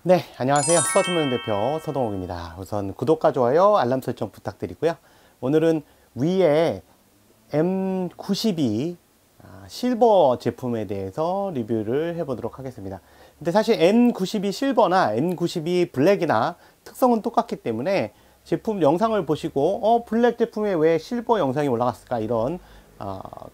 네, 안녕하세요. 스마트모닝 대표 서동욱입니다. 우선 구독과 좋아요, 알람 설정 부탁드리고요. 오늘은 위에 M92 실버 제품에 대해서 리뷰를 해보도록 하겠습니다. 근데 사실 M92 실버나 M92 블랙이나 특성은 똑같기 때문에 제품 영상을 보시고 블랙 제품에 왜 실버 영상이 올라갔을까 이런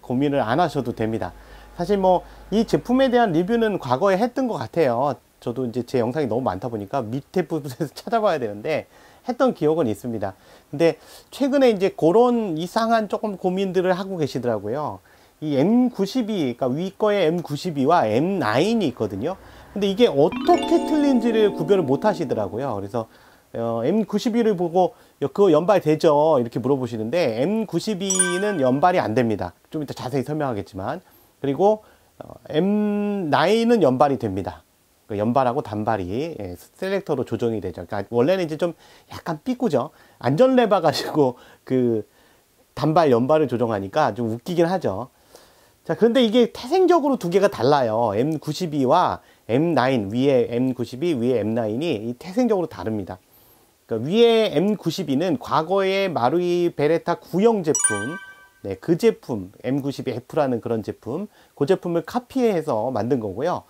고민을 안 하셔도 됩니다. 사실 뭐 이 제품에 대한 리뷰는 과거에 했던 것 같아요. 저도 이제 제 영상이 너무 많다 보니까 밑에 부분에서 찾아봐야 되는데 했던 기억은 있습니다. 근데 최근에 이제 그런 이상한 조금 고민들을 하고 계시더라고요. 이 M92, 그러니까 위 거의 M92와 M9이 있거든요. 근데 이게 어떻게 틀린지를 구별을 못 하시더라고요. 그래서 M92를 보고 그거 연발 되죠? 이렇게 물어보시는데 M92는 연발이 안 됩니다. 좀 이따 자세히 설명하겠지만. 그리고 M9은 연발이 됩니다. 연발하고 단발이 셀렉터로 조정이 되죠. 그러니까 원래는 이제 좀 약간 삐꾸죠. 안전 레바 가지고 그 단발 연발을 조정하니까 좀 웃기긴 하죠. 자, 그런데 이게 태생적으로 두 개가 달라요. M92와 M9, 위에 M92, 위에 M9이 태생적으로 다릅니다. 그러니까 위에 M92는 과거의 마루이 베레타 구형 제품, 네, 그 제품 M92F라는 그런 제품, 그 제품을 카피해서 만든 거고요.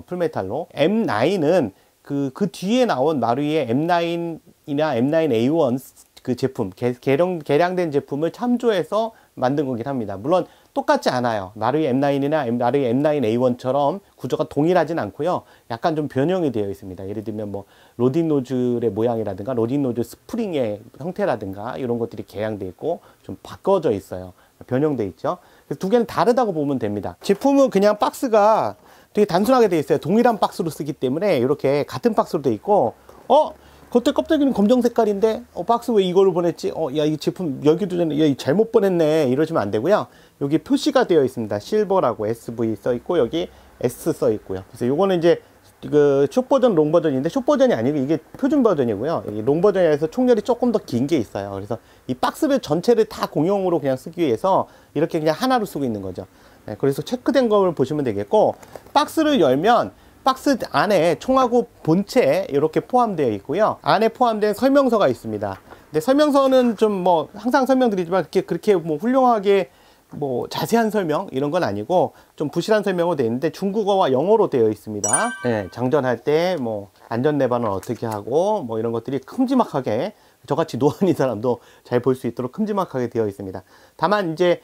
풀메탈로. M9은 그 뒤에 나온 마루이의 M9이나 M9A1 그 제품, 개량된 제품을 참조해서 만든 거긴 합니다. 물론 똑같지 않아요. 마루이 M9이나 마루이 M9A1처럼 구조가 동일하진 않고요. 약간 좀 변형이 되어 있습니다. 예를 들면 뭐 로딩 노즐의 모양이라든가 로딩 노즐 스프링의 형태라든가 이런 것들이 개량되어 있고 좀 바꿔져 있어요. 변형되어 있죠. 그래서 두 개는 다르다고 보면 됩니다. 제품은 그냥 박스가 되게 단순하게 되어 있어요. 동일한 박스로 쓰기 때문에 이렇게 같은 박스로 되어 있고 겉에 껍데기는 검정 색깔인데 박스 왜 이걸로 보냈지? 야, 이 제품 여기도 전에 야, 잘못 보냈네 이러시면 안 되고요. 여기 표시가 되어 있습니다. 실버라고 SV 써 있고 여기 S 써 있고요. 그래서 요거는 이제 그 숏 버전, 롱 버전인데 숏 버전이 아니고 이게 표준 버전이고요. 이 롱 버전에서 총열이 조금 더 긴 게 있어요. 그래서 이 박스를 전체를 다 공용으로 그냥 쓰기 위해서 이렇게 그냥 하나로 쓰고 있는 거죠. 네, 그래서 체크된 걸 보시면 되겠고, 박스를 열면 박스 안에 총하고 본체 이렇게 포함되어 있고요. 안에 포함된 설명서가 있습니다. 근데 설명서는 좀 뭐 항상 설명드리지만 그렇게 뭐 훌륭하게 뭐 자세한 설명 이런 건 아니고 좀 부실한 설명으로 되어 있는데 중국어와 영어로 되어 있습니다. 네, 장전할 때 뭐 안전 레바는 어떻게 하고 뭐 이런 것들이 큼지막하게 저같이 노안인 사람도 잘 볼 수 있도록 큼지막하게 되어 있습니다. 다만 이제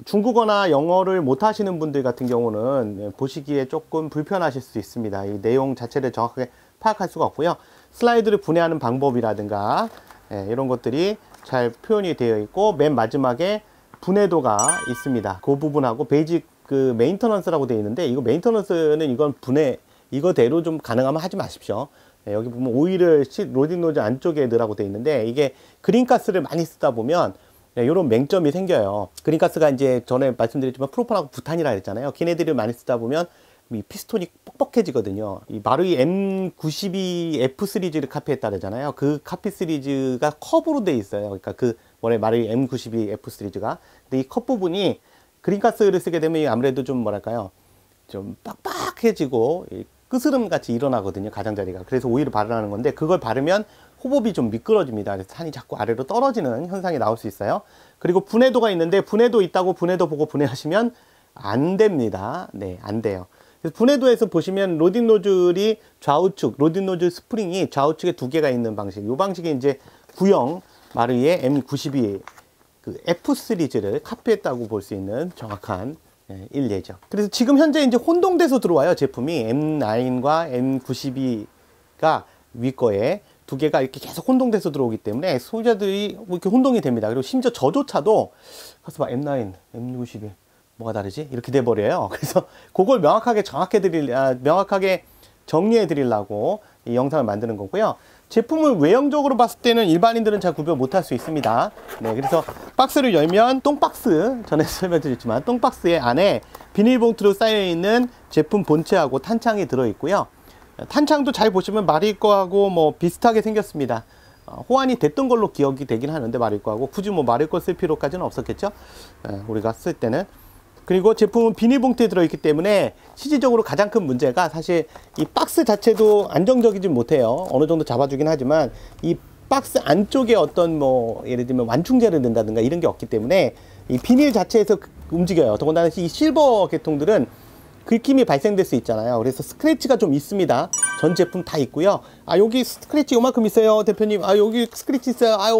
중국어나 영어를 못 하시는 분들 같은 경우는 보시기에 조금 불편하실 수 있습니다. 이 내용 자체를 정확하게 파악할 수가 없고요. 슬라이드를 분해하는 방법이라든가 이런 것들이 잘 표현이 되어 있고 맨 마지막에 분해도가 있습니다. 그 부분하고 베이직 그 메인터넌스라고 되어 있는데 이거 메인터넌스는 이건 분해 이거대로 좀 가능하면 하지 마십시오. 여기 보면 오일을 로딩 노즐 안쪽에 넣으라고 되어 있는데 이게 그린가스를 많이 쓰다 보면 이런 맹점이 생겨요. 그린가스가 이제 전에 말씀드렸지만 프로판하고 부탄이라 했잖아요. 걔네들을 많이 쓰다 보면 이 피스톤이 뻑뻑해지거든요. 이 마루이 M92F 시리즈를 카피했다 그러잖아요. 그 카피 시리즈가 컵으로 돼 있어요. 그러니까 그 원래 마루이 M92F 시리즈가. 근데 이 컵 부분이 그린가스를 쓰게 되면 아무래도 좀 뭐랄까요, 좀 빡빡해지고 끄스름 같이 일어나거든요. 가장자리가. 그래서 오일을 바르라는 건데 그걸 바르면 호흡이 좀 미끄러집니다. 그래서 산이 자꾸 아래로 떨어지는 현상이 나올 수 있어요. 그리고 분해도가 있는데 분해도 있다고 분해도 보고 분해하시면 안 됩니다. 네, 안 돼요. 그래서 분해도에서 보시면 로딩 노즐이 좌우측, 로딩 노즐 스프링이 좌우측에 두 개가 있는 방식. 이 방식이 이제 구형 마루이의 M92 그 F 시리즈를 카피했다고 볼 수 있는 정확한 일례죠. 그래서 지금 현재 이제 혼동돼서 들어와요. 제품이 M9과 M92가 위 거에 두 개가 이렇게 계속 혼동돼서 들어오기 때문에 소비자들이 이렇게 혼동이 됩니다. 그리고 심지어 저조차도 가서 봐 M9, M92 뭐가 다르지? 이렇게 돼 버려요. 그래서 그걸 명확하게 명확하게 정리해 드리려고 이 영상을 만드는 거고요. 제품을 외형적으로 봤을 때는 일반인들은 잘 구별 못할 수 있습니다. 네, 그래서 박스를 열면 똥박스, 전에 설명드렸지만 똥박스의 안에 비닐봉투로 쌓여 있는 제품 본체하고 탄창이 들어 있고요. 탄창도 잘 보시면 마릴 거하고 뭐 비슷하게 생겼습니다. 호환이 됐던 걸로 기억이 되긴 하는데 마릴 거하고 굳이 뭐 마릴 거 쓸 필요까지는 없었겠죠. 우리가 쓸 때는. 그리고 제품은 비닐봉투에 들어있기 때문에 실질적으로 가장 큰 문제가 사실 이 박스 자체도 안정적이지 못해요. 어느 정도 잡아주긴 하지만 이 박스 안쪽에 어떤 뭐 예를 들면 완충제를 넣는다든가 이런 게 없기 때문에 이 비닐 자체에서 움직여요. 더군다나 이 실버 계통들은 긁힘이 발생될 수 있잖아요. 그래서 스크래치가 좀 있습니다. 전 제품 다 있고요. 아, 여기 스크래치 요만큼 있어요, 대표님. 아, 여기 스크래치 있어요. 아유,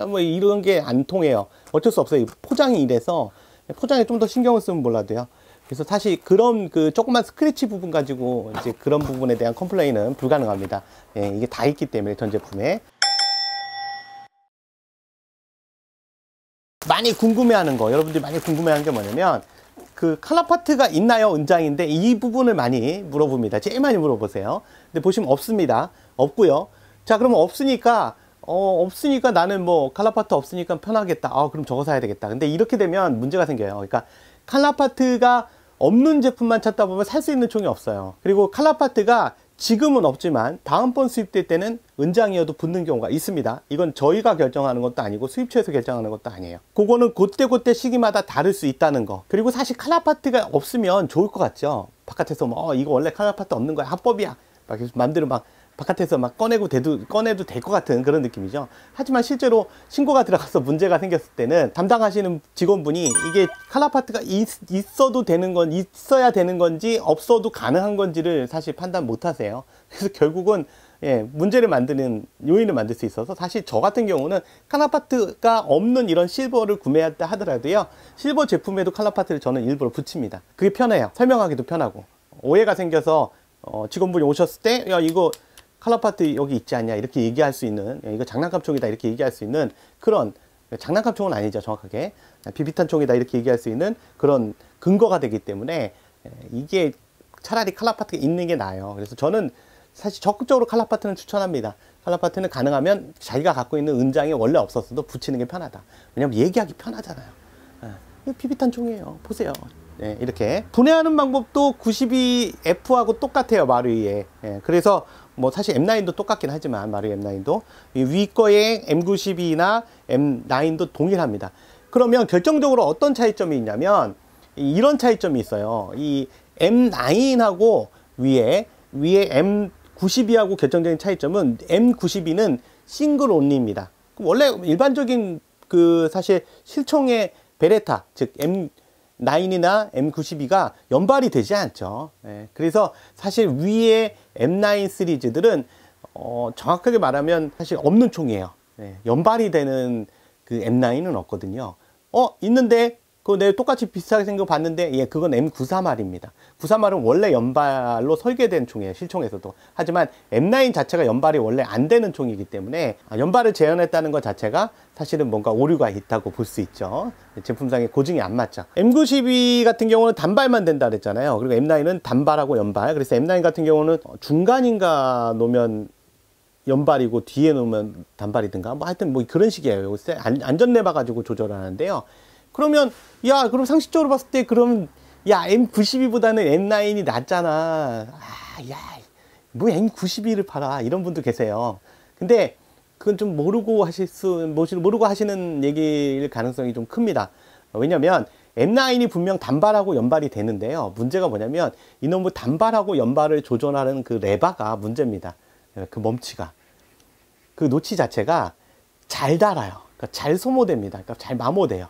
뭐 이런 게 안 통해요. 어쩔 수 없어요. 포장이 이래서 포장에 좀 더 신경을 쓰면 몰라도요. 그래서 사실 그런 그 조그만 스크래치 부분 가지고 이제 그런 부분에 대한 컴플레인은 불가능합니다. 예, 이게 다 있기 때문에 전 제품에. 많이 궁금해하는 거, 여러분들이 많이 궁금해하는 게 뭐냐면 그 칼라 파트가 있나요? 은장인데 이 부분을 많이 물어봅니다. 제일 많이 물어보세요. 근데 보시면 없습니다. 없고요. 자, 그러면 없으니까 나는 뭐 칼라 파트 없으니까 편하겠다. 아, 그럼 저거 사야 되겠다. 근데 이렇게 되면 문제가 생겨요. 그러니까 칼라 파트가 없는 제품만 찾다 보면 살 수 있는 총이 없어요. 그리고 칼라 파트가 지금은 없지만 다음번 수입될 때는 은장이어도 붙는 경우가 있습니다. 이건 저희가 결정하는 것도 아니고 수입처에서 결정하는 것도 아니에요. 그거는 그때 시기마다 다를 수 있다는 거. 그리고 사실 칼라 파트가 없으면 좋을 것 같죠. 바깥에서 뭐 이거 원래 칼라 파트 없는 거야, 합법이야, 막 마음대로 막 바깥에서 막 꺼내도 될 것 같은 그런 느낌이죠. 하지만 실제로 신고가 들어가서 문제가 생겼을 때는 담당하시는 직원분이 이게 칼라 파트가 있어도 되는 건, 있어야 되는 건지 없어도 가능한 건지를 사실 판단 못 하세요. 그래서 결국은 문제를 만드는 요인을 만들 수 있어서, 사실 저 같은 경우는 칼라 파트가 없는 이런 실버를 구매했다 하더라도요, 실버 제품에도 칼라 파트를 저는 일부러 붙입니다. 그게 편해요. 설명하기도 편하고. 오해가 생겨서 직원분이 오셨을 때 야, 이거 칼라 파트 여기 있지 않냐 이렇게 얘기할 수 있는, 이거 장난감 총이다 이렇게 얘기할 수 있는 그런, 장난감 총은 아니죠, 정확하게 비비탄 총이다 이렇게 얘기할 수 있는 그런 근거가 되기 때문에 이게 차라리 칼라 파트가 있는 게 나아요. 그래서 저는 사실 적극적으로 칼라 파트는 추천합니다. 칼라 파트는 가능하면 자기가 갖고 있는 은장이 원래 없었어도 붙이는 게 편하다. 왜냐면 얘기하기 편하잖아요. 비비탄 총이에요, 보세요. 네, 이렇게 분해하는 방법도 92F하고 똑같아요, 마루이에. 그래서 뭐 사실 M9도 똑같긴 하지만 마루이 M9도 위 거에 M92나 M9도 동일합니다. 그러면 결정적으로 어떤 차이점이 있냐면 이런 차이점이 있어요. 이 M9하고 위에 M92하고 결정적인 차이점은 M92는 싱글 온리입니다. 원래 일반적인 그 사실 실총의 베레타, 즉 M9이나 M92가 연발이 되지 않죠. 그래서 사실 위에 M9 시리즈들은 정확하게 말하면 사실 없는 총이에요. 연발이 되는 그 M9은 없거든요. 있는데 그거 내가 똑같이 비슷하게 생긴 거 봤는데 그건 M93R입니다. 93R은 원래 연발로 설계된 총이에요, 실총에서도. 하지만 M9 자체가 연발이 원래 안 되는 총이기 때문에 연발을 재현했다는 것 자체가 사실은 뭔가 오류가 있다고 볼 수 있죠. 제품상의 고증이 안 맞죠. M92 같은 경우는 단발만 된다 그랬잖아요. 그리고 M9은 단발하고 연발. 그래서 M9 같은 경우는 중간인가 놓으면 연발이고 뒤에 놓으면 단발이든가 뭐 하여튼 뭐 그런 식이에요. 안전레 봐가지고 조절하는데요. 그러면 그럼 상식적으로 봤을 때 그럼 M92보다는 M9이 낫잖아. 뭐 M92를 팔아, 이런 분도 계세요. 근데 그건 좀 모르고 하시는 얘기일 가능성이 좀 큽니다. 왜냐면 M9이 분명 단발하고 연발이 되는데요, 문제가 뭐냐면 이놈의 단발하고 연발을 조절하는 그 레바가 문제입니다. 그 멈치가, 그 노치 자체가 잘 달아요. 그러니까 잘 소모됩니다. 그러니까 잘 마모돼요,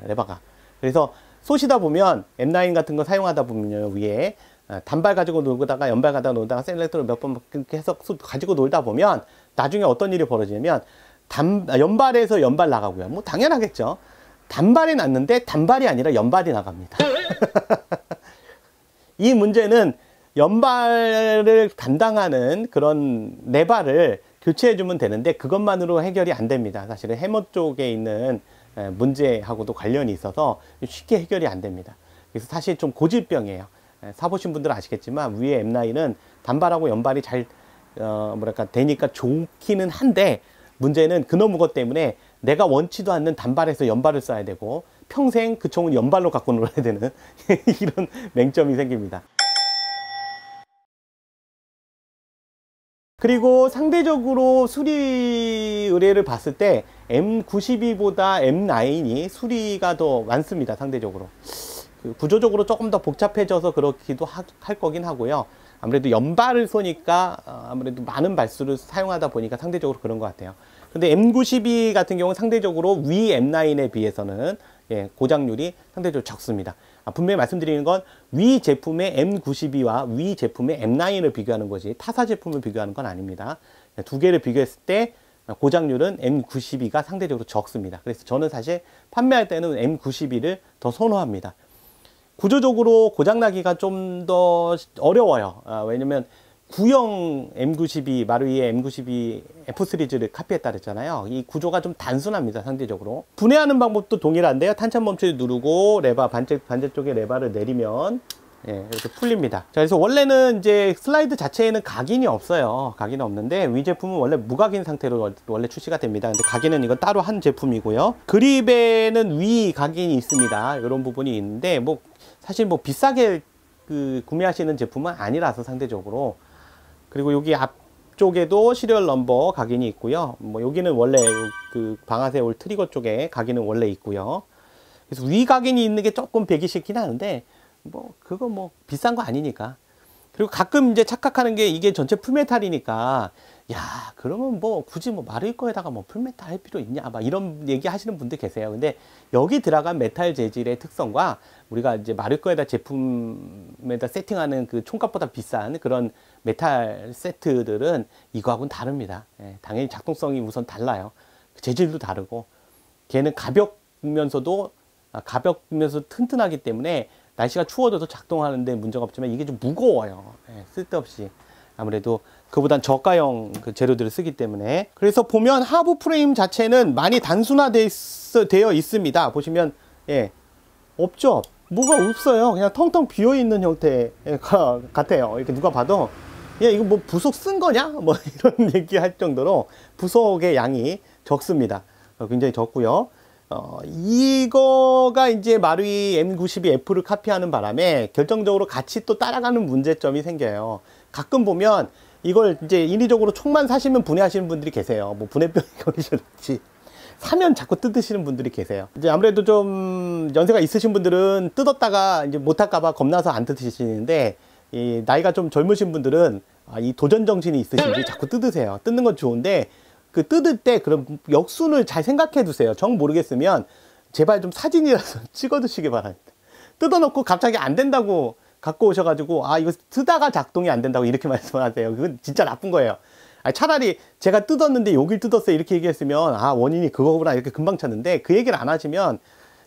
레바가. 그래서 쏘시다 보면 M9 같은 거 사용하다 보면요, 위에 단발 가지고 놀다가 연발 가지고 놀다가 셀렉터를 몇 번 해서 가지고 놀다 보면 나중에 어떤 일이 벌어지냐면 연발에서 연발 나가고요. 뭐 당연하겠죠. 단발이 났는데 단발이 아니라 연발이 나갑니다. 이 문제는 연발을 담당하는 그런 레바를 교체해주면 되는데 그것만으로 해결이 안 됩니다. 사실은 해머 쪽에 있는 문제하고도 관련이 있어서 쉽게 해결이 안 됩니다. 그래서 사실 좀 고질병이에요. 사보신 분들은 아시겠지만 위에 M9은 단발하고 연발이 잘 되니까 좋기는 한데, 문제는 그놈의 것 때문에 내가 원치도 않는 단발에서 연발을 써야 되고 평생 그 총은 연발로 갖고 놀아야 되는 이런 맹점이 생깁니다. 그리고 상대적으로 수리 의뢰를 봤을 때 M92보다 M9이 수리가 더 많습니다, 상대적으로. 그 구조적으로 조금 더 복잡해져서 그렇기도 할 거긴 하고요. 아무래도 연발을 쏘니까 아무래도 많은 발수를 사용하다 보니까 상대적으로 그런 것 같아요. 근데 M92 같은 경우는 상대적으로 위 M9에 비해서는 예, 고장률이 상대적으로 적습니다. 분명히 말씀드리는 건 위 제품의 M92와 위 제품의 M9을 비교하는 것이 타사 제품을 비교하는 건 아닙니다. 두 개를 비교했을 때 고장률은 M92가 상대적으로 적습니다. 그래서 저는 사실 판매할 때는 M92를 더 선호합니다. 구조적으로 고장나기가 좀 더 어려워요. 왜냐면 구형 M92, 마루이의 M92 F 시리즈를 카피했다 그랬잖아요. 이 구조가 좀 단순합니다, 상대적으로. 분해하는 방법도 동일한데요. 탄창 멈추기 누르고 레바, 반대쪽에 레바를 내리면 예, 이렇게 풀립니다. 자, 그래서 원래는 이제 슬라이드 자체에는 각인이 없어요. 각인은 없는데 위 제품은 원래 무각인 상태로 원래 출시가 됩니다. 근데 각인은 이건 따로 한 제품이고요. 그립에는 위 각인이 있습니다. 이런 부분이 있는데 뭐 사실 뭐 비싸게 구매하시는 제품은 아니라서 상대적으로. 그리고 여기 앞쪽에도 시리얼 넘버 각인이 있고요. 뭐 여기는 원래 그 방아쇠 올 트리거 쪽에 각인은 원래 있고요. 그래서 위 각인이 있는 게 조금 배기 싫긴 하는데 뭐 그거 뭐 비싼 거 아니니까. 그리고 가끔 이제 착각하는 게 이게 전체 풀메탈이니까 야 그러면 뭐 굳이 뭐 마를 거에다가 뭐 풀메탈 할 필요 있냐 막 이런 얘기 하시는 분들 계세요. 근데 여기 들어간 메탈 재질의 특성과 우리가 이제 마를 거에다 제품에다 세팅하는 그 총값보다 비싼 그런 메탈 세트들은 이거하고는 다릅니다. 예, 당연히 작동성이 우선 달라요. 재질도 다르고 걔는 가볍으면서 튼튼하기 때문에 날씨가 추워져도 작동하는데 문제가 없지만 이게 좀 무거워요. 예, 쓸데없이. 아무래도 그보단 저가형 그 재료들을 쓰기 때문에. 그래서 보면 하부 프레임 자체는 많이 단순화되어 있습니다. 보시면 예, 없죠. 뭐가 없어요. 그냥 텅텅 비어있는 형태가 같아요. 이렇게 누가 봐도 야 이거 뭐 부속 쓴 거냐? 뭐 이런 얘기할 정도로 부속의 양이 적습니다. 굉장히 적고요. 이거가 이제 마루이 M92F를 카피하는 바람에 결정적으로 같이 또 따라가는 문제점이 생겨요. 가끔 보면 이걸 이제 인위적으로 총만 사시면 분해하시는 분들이 계세요. 뭐 분해병이 걸리셨지. 사면 자꾸 뜯으시는 분들이 계세요. 이제 아무래도 좀 연세가 있으신 분들은 뜯었다가 이제 못할까봐 겁나서 안 뜯으시는데 이 나이가 좀 젊으신 분들은 이 도전 정신이 있으신지 자꾸 뜯으세요. 뜯는 건 좋은데 그 뜯을 때 그럼 역순을 잘 생각해 두세요. 정 모르겠으면 제발 좀 사진이라도 찍어 두시기 바랍니다. 뜯어놓고 갑자기 안 된다고 갖고 오셔가지고 이거 쓰다가 작동이 안 된다고 이렇게 말씀하세요. 그건 진짜 나쁜 거예요. 차라리 제가 뜯었는데 여길 뜯었어요 이렇게 얘기했으면 원인이 그거구나 이렇게 금방 찾는데 그 얘기를 안 하시면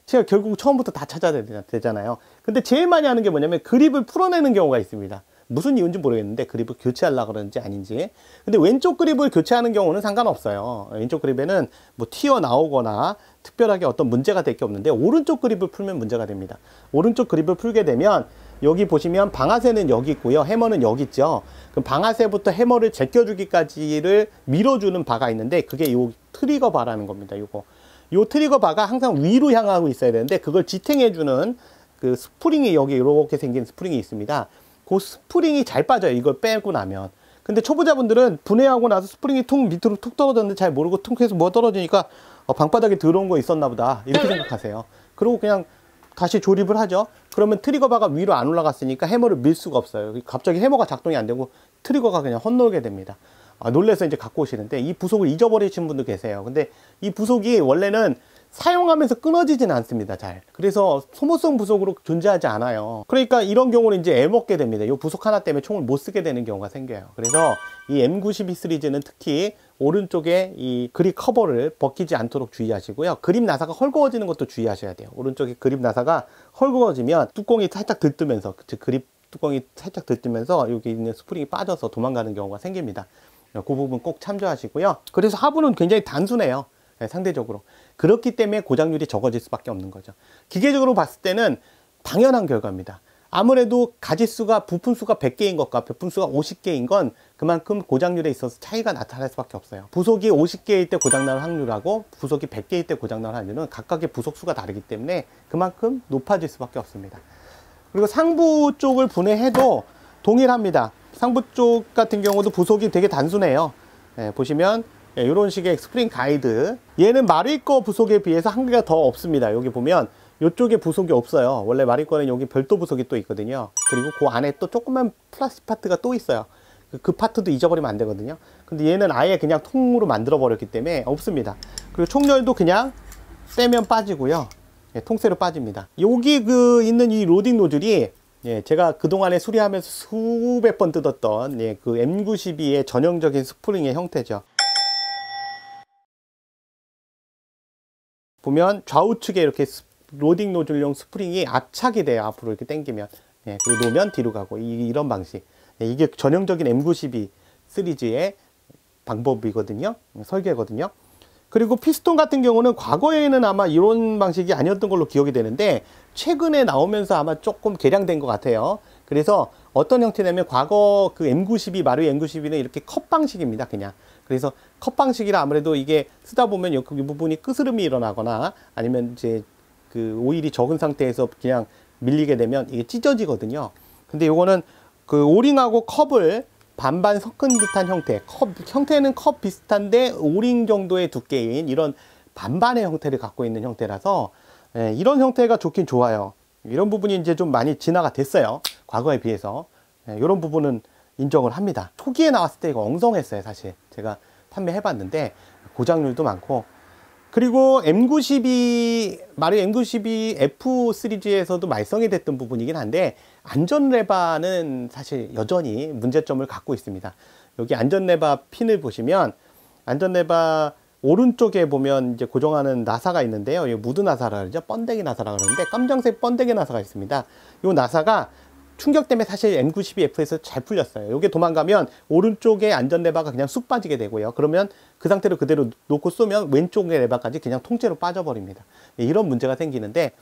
제가 결국 처음부터 다 찾아야 되잖아요. 근데 제일 많이 하는 게 뭐냐면 그립을 풀어내는 경우가 있습니다. 무슨 이유인지 모르겠는데 그립을 교체하려고 그러는지 아닌지. 근데 왼쪽 그립을 교체하는 경우는 상관없어요. 왼쪽 그립에는 뭐 튀어나오거나 특별하게 어떤 문제가 될 게 없는데 오른쪽 그립을 풀면 문제가 됩니다. 오른쪽 그립을 풀게 되면 여기 보시면 방아쇠는 여기 있고요. 해머는 여기 있죠. 그럼 방아쇠부터 해머를 제껴주기까지를 밀어주는 바가 있는데 그게 요 트리거 바라는 겁니다. 요 트리거 바가 항상 위로 향하고 있어야 되는데 그걸 지탱해주는 그 스프링이 여기 이렇게 생긴 스프링이 있습니다. 그 스프링이 잘 빠져요. 이걸 빼고 나면. 근데 초보자분들은 분해하고 나서 스프링이 툭 밑으로 툭 떨어졌는데 잘 모르고 툭 해서 뭐 떨어지니까 방바닥에 들어온 거 있었나 보다 이렇게 생각하세요. 그리고 그냥 다시 조립을 하죠. 그러면 트리거바가 위로 안 올라갔으니까 해머를 밀 수가 없어요. 갑자기 해머가 작동이 안 되고 트리거가 그냥 헛놀게 됩니다. 놀래서 이제 갖고 오시는데 이 부속을 잊어버리신 분도 계세요. 근데 이 부속이 원래는 사용하면서 끊어지진 않습니다. 잘. 그래서 소모성 부속으로 존재하지 않아요. 그러니까 이런 경우는 이제 애먹게 됩니다. 이 부속 하나 때문에 총을 못 쓰게 되는 경우가 생겨요. 그래서 이 M92 시리즈는 특히 오른쪽에 이 그립 커버를 벗기지 않도록 주의하시고요. 그립 나사가 헐거워지는 것도 주의하셔야 돼요. 오른쪽에 그립 나사가 헐거워지면 뚜껑이 살짝 들뜨면서 즉 그립 뚜껑이 살짝 들뜨면서 여기 있는 스프링이 빠져서 도망가는 경우가 생깁니다. 그 부분 꼭 참조하시고요. 그래서 하부는 굉장히 단순해요. 상대적으로. 그렇기 때문에 고장률이 적어질 수밖에 없는 거죠. 기계적으로 봤을 때는 당연한 결과입니다. 아무래도 가지수가 부품수가 100개인 것과 부품수가 50개인 건 그만큼 고장률에 있어서 차이가 나타날 수밖에 없어요. 부속이 50개일 때 고장날 확률하고 부속이 100개일 때 고장날 확률은 각각의 부속수가 다르기 때문에 그만큼 높아질 수밖에 없습니다. 그리고 상부 쪽을 분해해도 동일합니다. 상부 쪽 같은 경우도 부속이 되게 단순해요. 보시면 이런 식의 스프링 가이드, 얘는 마릴 거 부속에 비해서 한 개가 더 없습니다. 여기 보면 이쪽에 부속이 없어요. 원래 마리 거는 여기 별도 부속이 또 있거든요. 그리고 그 안에 또 조그만 플라스틱 파트가 또 있어요. 그 파트도 잊어버리면 안 되거든요. 근데 얘는 아예 그냥 통으로 만들어 버렸기 때문에 없습니다. 그리고 총열도 그냥 떼면 빠지고요. 예, 통째로 빠집니다. 여기 그 있는 이 로딩 노즐이, 예, 제가 그동안에 수리하면서 수백 번 뜯었던, 예, 그 M92의 전형적인 스프링의 형태죠. 보면 좌우측에 이렇게 로딩 노즐용 스프링이 압착이 돼요. 앞으로 이렇게 당기면. 예, 그리고 놓으면 뒤로 가고, 이런 방식. 예, 이게 전형적인 M92 시리즈의 방법이거든요. 설계거든요. 그리고 피스톤 같은 경우는 과거에는 아마 이런 방식이 아니었던 걸로 기억이 되는데, 최근에 나오면서 아마 조금 개량된 것 같아요. 그래서 어떤 형태냐면, 과거 그 M92, 마루이 M92는 이렇게 컵 방식입니다. 그냥. 그래서 컵 방식이라 아무래도 이게 쓰다 보면 이 부분이 끄스름이 일어나거나, 아니면 이제 그 오일이 적은 상태에서 그냥 밀리게 되면 이게 찢어지거든요. 근데 요거는 그 오링하고 컵을 반반 섞은 듯한 형태, 형태는 컵 비슷한데 오링 정도의 두께인 이런 반반의 형태를 갖고 있는 형태라서, 예, 이런 형태가 좋긴 좋아요. 이런 부분이 이제 좀 많이 진화가 됐어요. 과거에 비해서. 예, 이런 부분은 인정을 합니다. 초기에 나왔을 때 이거 엉성했어요. 사실 제가 판매해 봤는데 고장률도 많고. 그리고 M92, 마루이 M92 F 시리즈에서도 말썽이 됐던 부분이긴 한데, 안전 레바는 사실 여전히 문제점을 갖고 있습니다. 여기 안전 레바 핀을 보시면, 안전 레바 오른쪽에 보면 이제 고정하는 나사가 있는데요. 이 무드 나사라 그러죠. 번데기 나사라 그러는데, 검정색 번데기 나사가 있습니다. 이 나사가 충격 때문에 사실 M92F에서 잘 풀렸어요. 이게 도망가면 오른쪽에 안전 레바가 그냥 쑥 빠지게 되고요. 그러면 그 상태로 그대로 놓고 쏘면 왼쪽의 레바까지 그냥 통째로 빠져버립니다. 이런 문제가 생기는데,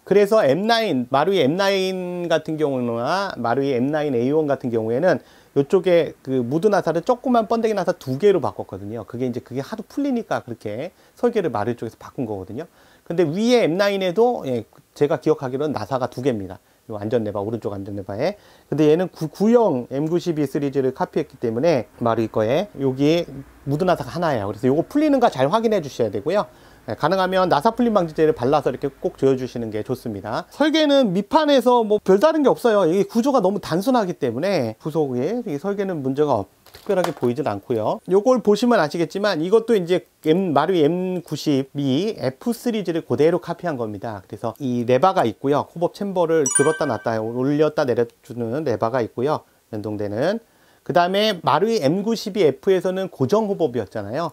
그래서 M9, 마루이 M9 같은 경우나 마루이 M9A1 같은 경우에는 이쪽에 그 무드 나사를 조그만 번데기 나사 2개로 바꿨거든요. 그게 하도 풀리니까 그렇게 설계를 마루이 쪽에서 바꾼 거거든요. 근데 위에 M9에도, 예, 제가 기억하기로는 나사가 2개입니다. 요 안전레바, 오른쪽 안전레바에. 근데 얘는 구형 M92 시리즈를 카피했기 때문에 마루이 거에 여기 무드 나사가 하나예요. 그래서 요거 풀리는가 잘 확인해 주셔야 되고요. 네, 가능하면 나사 풀림 방지제를 발라서 이렇게 꼭 조여주시는 게 좋습니다. 설계는 밑판에서 뭐 별다른 게 없어요. 이 구조가 너무 단순하기 때문에 부속에 이 설계는 문제가 특별하게 보이진 않고요. 요걸 보시면 아시겠지만 이것도 이제 마루이 M92 F 시리즈를 그대로 카피한 겁니다. 그래서 이 레바가 있고요. 호법 챔버를 들었다 놨다 올렸다 내려주는 레바가 있고요. 연동되는. 그 다음에 마루이 M92F에서는 고정 호법이었잖아요.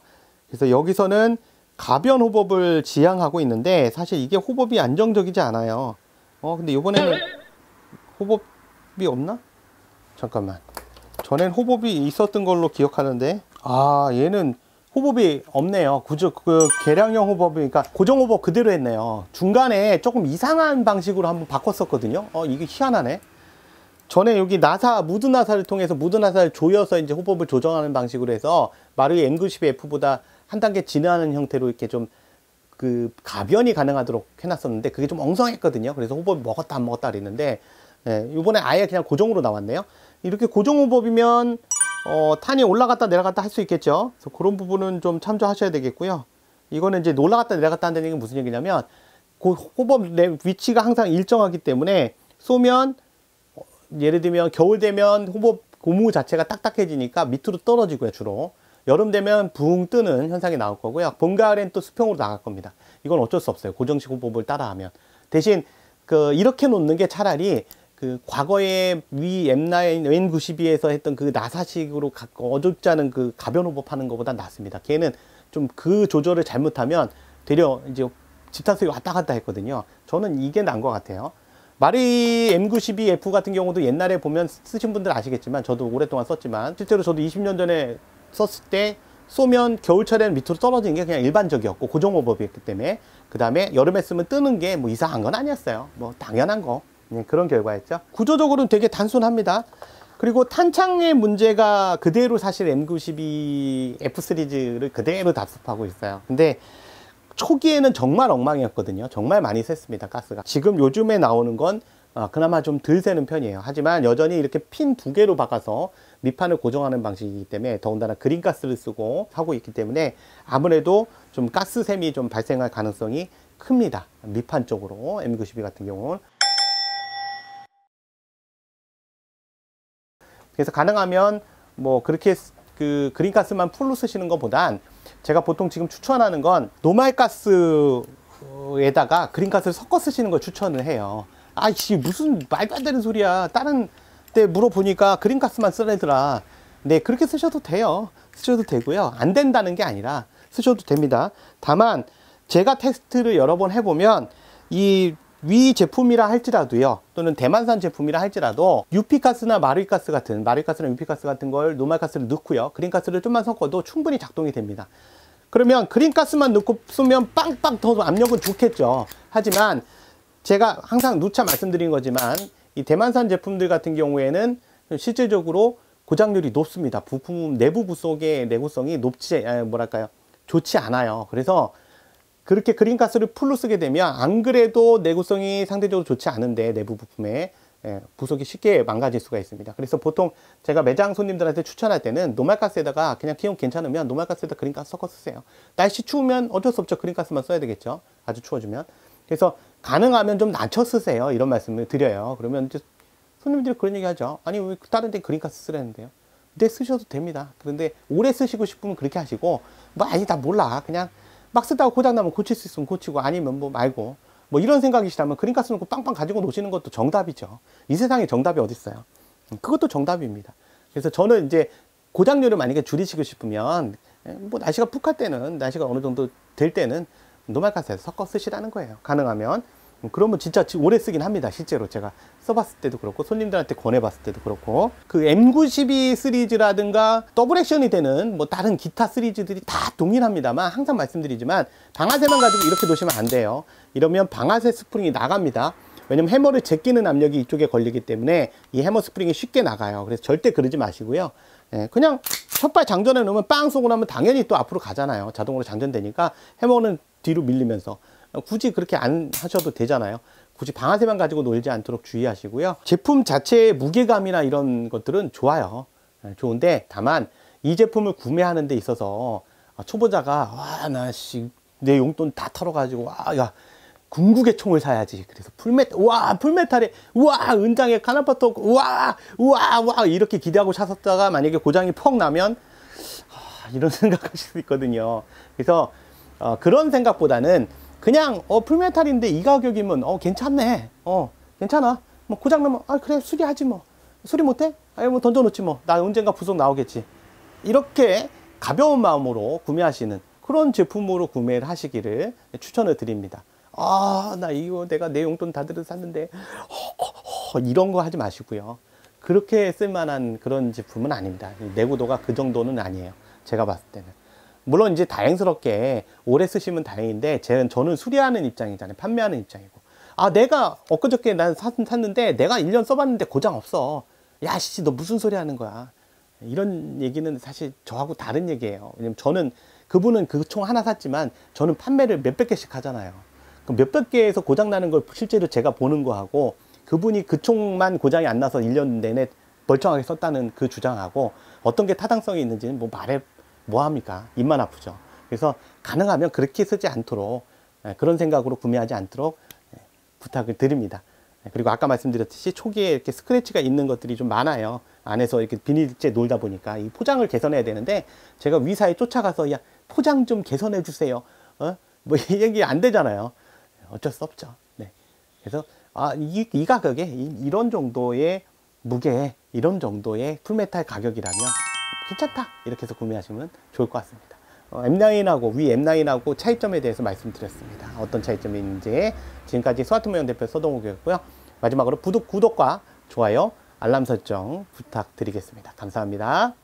그래서 여기서는 가변 호법을 지향하고 있는데, 사실 이게 호법이 안정적이지 않아요. 근데 이번에는 호법이 없나? 잠깐만. 전엔 호법이 있었던 걸로 기억하는데, 얘는 호법이 없네요. 그 개량형 호법이, 그러니까 고정 호법 그대로 했네요. 중간에 조금 이상한 방식으로 한번 바꿨었거든요. 이게 희한하네. 전에 여기 나사, 무드 나사를 통해서 무드 나사를 조여서 이제 호법을 조정하는 방식으로 해서 마루이 M92F보다 한 단계 진화하는 형태로 이렇게 좀 그 가변이 가능하도록 해놨었는데, 그게 좀 엉성했거든요. 그래서 호법이 먹었다 안 먹었다 그랬는데, 예, 이번에 아예 그냥 고정으로 나왔네요. 이렇게 고정 호법이면 탄이 올라갔다 내려갔다 할 수 있겠죠. 그래서 그런 부분은 좀 참조하셔야 되겠고요. 이거는 이제 올라갔다 내려갔다 한다는 얘기는 무슨 얘기냐면, 그 호법 위치가 항상 일정하기 때문에 쏘면, 예를 들면 겨울 되면 호법 고무 자체가 딱딱해지니까 밑으로 떨어지고요. 주로 여름 되면 붕 뜨는 현상이 나올 거고요. 봄 가을엔 또 수평으로 나갈 겁니다. 이건 어쩔 수 없어요. 고정식 호법을 따라하면. 대신 이렇게 놓는 게 차라리 그 과거에 위 M9, N92에서 했던 그 나사식으로 어둡지 않은 그 가변 호법 하는 것보다 낫습니다. 걔는 좀 그 조절을 잘못하면 되려 이제 집탄속이 왔다 갔다 했거든요. 저는 이게 나은 것 같아요. 마루이 M92F 같은 경우도 옛날에 보면 쓰신 분들 아시겠지만, 저도 오랫동안 썼지만, 실제로 저도 20년 전에 썼을 때 쏘면 겨울철에는 밑으로 떨어지는 게 그냥 일반적이었고 고정 호법이었기 때문에, 그 다음에 여름에 쓰면 뜨는 게 뭐 이상한 건 아니었어요. 뭐 당연한 거. 그런 결과였죠. 구조적으로는 되게 단순합니다. 그리고 탄창의 문제가 그대로 사실 M92 F 시리즈를 그대로 답습하고 있어요. 근데 초기에는 정말 엉망이었거든요. 정말 많이 샜습니다. 가스가. 지금 요즘에 나오는 건 그나마 좀 덜 새는 편이에요. 하지만 여전히 이렇게 핀 2개로 박아서 밑판을 고정하는 방식이기 때문에, 더군다나 그린가스를 쓰고 하고 있기 때문에 아무래도 좀 가스샘이 좀 발생할 가능성이 큽니다. 밑판 쪽으로 M92 같은 경우는. 그래서 가능하면 뭐 그렇게 그 그린가스만 풀로 쓰시는 것보단 제가 보통 지금 추천하는 건 노말가스에다가 그린가스를 섞어 쓰시는 걸 추천을 해요. 아이씨, 무슨 말도 안 되는 소리야. 다른 데 물어보니까 그린가스만 쓰래더라. 네, 그렇게 쓰셔도 돼요. 쓰셔도 되고요. 안 된다는 게 아니라 쓰셔도 됩니다. 다만 제가 테스트를 여러 번 해보면 이 위 제품이라 할지라도요, 또는 대만산 제품이라 할지라도 UP가스나 마르이가스 같은, 마르이가스나 UP가스 같은 걸 노말가스를 넣고요, 그린가스를 좀만 섞어도 충분히 작동이 됩니다. 그러면 그린가스만 넣고 쓰면 빵빵 더 압력은 좋겠죠. 하지만 제가 항상 누차 말씀드린 거지만 이 대만산 제품들 같은 경우에는 실질적으로 고장률이 높습니다. 부품 내부 부속의 내구성이 좋지 않아요. 그래서 그렇게 그린가스를 풀로 쓰게 되면 안 그래도 내구성이 상대적으로 좋지 않은데 내부 부품에 부속이 쉽게 망가질 수가 있습니다. 그래서 보통 제가 매장 손님들한테 추천할 때는 노말가스에다가 그냥 기온 괜찮으면 노말가스에다 그린가스 섞어 쓰세요. 날씨 추우면 어쩔 수 없죠. 그린가스만 써야 되겠죠. 아주 추워지면. 그래서 가능하면 좀 낮춰 쓰세요. 이런 말씀을 드려요. 그러면 이제 손님들이 그런 얘기 하죠. 아니, 왜 다른 데 그린가스 쓰라는데요? 네, 쓰셔도 됩니다. 그런데 오래 쓰시고 싶으면 그렇게 하시고, 뭐 아니 다 몰라. 그냥 막 쓰다가 고장나면 고칠 수 있으면 고치고 아니면 뭐 말고, 뭐 이런 생각이시다면 그린가스 넣고 빵빵 가지고 노시는 것도 정답이죠. 이 세상에 정답이 어디 있어요. 그것도 정답입니다. 그래서 저는 이제 고장률을 만약에 줄이시고 싶으면 뭐 날씨가 푹할 때는, 날씨가 어느 정도 될 때는 노말가스에서 섞어 쓰시라는 거예요. 가능하면. 그러면 진짜 오래 쓰긴 합니다. 실제로 제가 써봤을 때도 그렇고 손님들한테 권해봤을 때도 그렇고, 그 M92 시리즈라든가 더블 액션이 되는 뭐 다른 기타 시리즈들이 다 동일합니다만, 항상 말씀드리지만 방아쇠만 가지고 이렇게 놓으시면 안 돼요. 이러면 방아쇠 스프링이 나갑니다. 왜냐면 해머를 제끼는 압력이 이쪽에 걸리기 때문에 이 해머 스프링이 쉽게 나가요. 그래서 절대 그러지 마시고요. 그냥 첫발 장전해 놓으면 빵 쏘고 나면 당연히 또 앞으로 가잖아요. 자동으로 장전되니까 해머는 뒤로 밀리면서 굳이 그렇게 안 하셔도 되잖아요. 굳이 방아쇠만 가지고 놀지 않도록 주의하시고요. 제품 자체의 무게감이나 이런 것들은 좋아요. 좋은데 다만 이 제품을 구매하는 데 있어서 초보자가 내 용돈 다 털어가지고 야 궁극의 총을 사야지. 그래서 풀메탈에 은장에 카나파토 이렇게 기대하고 샀었다가 만약에 고장이 펑 나면 이런 생각하실 수 있거든요. 그래서 그런 생각보다는 그냥 풀메탈인데 이 가격이면 괜찮네. 괜찮아. 뭐 고장 나면 그래 수리하지 뭐. 수리 못해? 뭐 던져놓지 뭐. 나 언젠가 부속 나오겠지. 이렇게 가벼운 마음으로 구매하시는 그런 제품으로 구매를 하시기를 추천을 드립니다. 나 이거 내가 내 용돈 다 들여 샀는데 이런 거 하지 마시고요. 그렇게 쓸만한 그런 제품은 아닙니다. 내구도가 그 정도는 아니에요. 제가 봤을 때는. 물론 이제 다행스럽게 오래 쓰시면 다행인데 저는 수리하는 입장이잖아요. 판매하는 입장이고. 내가 엊그저께 난 샀는데 내가 1년 써봤는데 고장 없어. 야, 씨, 너 무슨 소리 하는 거야. 이런 얘기는 사실 저하고 다른 얘기예요. 왜냐면 그분은 그 총 하나 샀지만 저는 판매를 몇백 개씩 하잖아요. 그럼 몇백 개에서 고장 나는 걸 실제로 제가 보는 거하고, 그분이 그 총만 고장이 안 나서 1년 내내 멀쩡하게 썼다는 그 주장하고 어떤 게 타당성이 있는지는 뭐합니까? 입만 아프죠. 그래서 가능하면 그렇게 쓰지 않도록, 그런 생각으로 구매하지 않도록 부탁을 드립니다. 그리고 아까 말씀드렸듯이 초기에 이렇게 스크래치가 있는 것들이 좀 많아요. 안에서 이렇게 비닐재 놀다 보니까 이 포장을 개선해야 되는데, 제가 위사에 쫓아가서 야 포장 좀 개선해 주세요. 뭐 이 얘기 안 되잖아요. 어쩔 수 없죠. 네. 그래서 이 가격에 이런 정도의 무게에 이런 정도의 풀메탈 가격이라면 괜찮다, 이렇게 해서 구매하시면 좋을 것 같습니다. M9하고 위 M9하고 차이점에 대해서 말씀드렸습니다. 어떤 차이점이 있는지. 지금까지 스마트모형 대표 서동욱이었고요. 마지막으로 구독과 좋아요, 알람 설정 부탁드리겠습니다. 감사합니다.